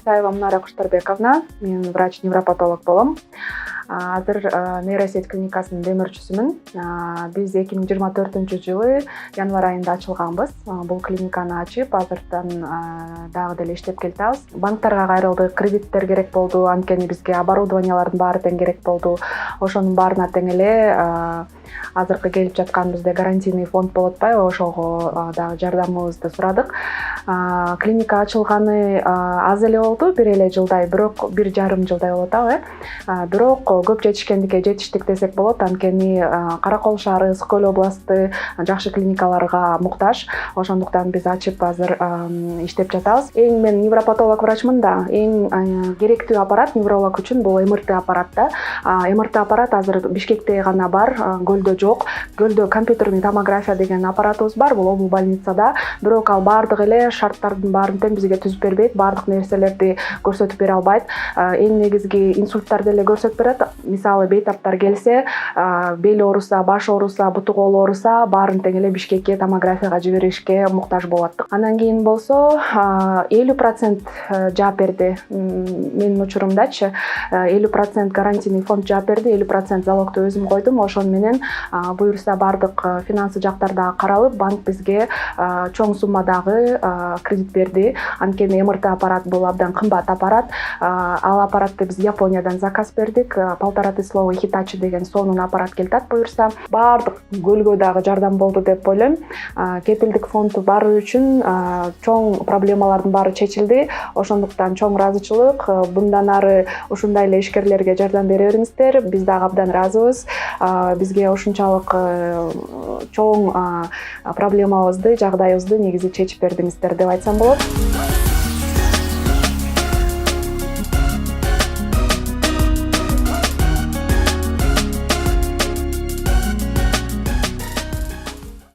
Исаева Мунара Куштарбековна. Мен врач-невропатолог болом. Азыр нейросеть клиникасынын демөөрчүсүмүн. Биз 2024-жылы январь айында ачылганбыз. Бул клиниканы ачып, азыртан дагы деле иштеп келатабыз. Банктарга кайрылдык, кредиттер керек болду, анткени бизге оборудованиялардын баары тең керек болду. Ошонун баарына тең эле азыркы келип жаткан бизде гарантийный фонд болуп атпайбы, ошого дагы жардамыбызды сурадык. Клиника ачылганы аз эле болду, бир эле жылдай, бирок 1,5 жылдай болуп атабы. Бирок көп жетишкендикке жетиштик десек болот, анткени Каракол шаары, Ысык Көл областы жакшы клиникаларга муктаж. Ошондуктан биз ачып азыр иштеп жатабыз. Мен невропатолог врачмын да, эң керектүү аппарат невролог үчүн бул МРТ аппарат да. МРТ аппарат азыр Бишкекте гана бар, Көлдө жок. Көлдө компьютерный томография деген аппаратыбыз бар, бул обул больницада. Бирок ал баардык эле шарттардын баарын тең бизге түзүп бербейт, баардык нерселерди көрсөтүп бере албайт. Эң негизги инсульттарды эле көрсөтүп берет. Мисалы бейтаптар келсе, бел ооруса, баш ооруса, буту кол ооруса, баарын тең эле Бишкекке томографияга жиберишке муктаж болот. Андан кийин болсо 50% жаап берди. Менин учурумдачы 50% гарантийный фонд жаап берди, 50% залогду өзүм койдум. Ошон менен буюрса баардык финансы жактар дагы каралып, банк бизге чоң суммадагы кредит берди. Анткени МРТ аппарат бул абдан кымбат аппарат. Ал аппаратты биз Япониядан заказ бердик. 1,5 словый Hitachi деген сонун аппарат келтат буюрса. Баардык көлгө дагы жардам болду деп ойлойм. Кепилдик фонду бары үчүн чоң проблемалардын баары чечилди. Ошондуктан чоң ыраазычылык. Bundan ары ушундай эле ишкерлерге жардам бере бериңиздер. Биз дагы абдан ыраазыбыз. Бизге ушунчалык чоң проблемабызды, жагдайыбызды негизи чечип бердиңиздер деп айтсам болот.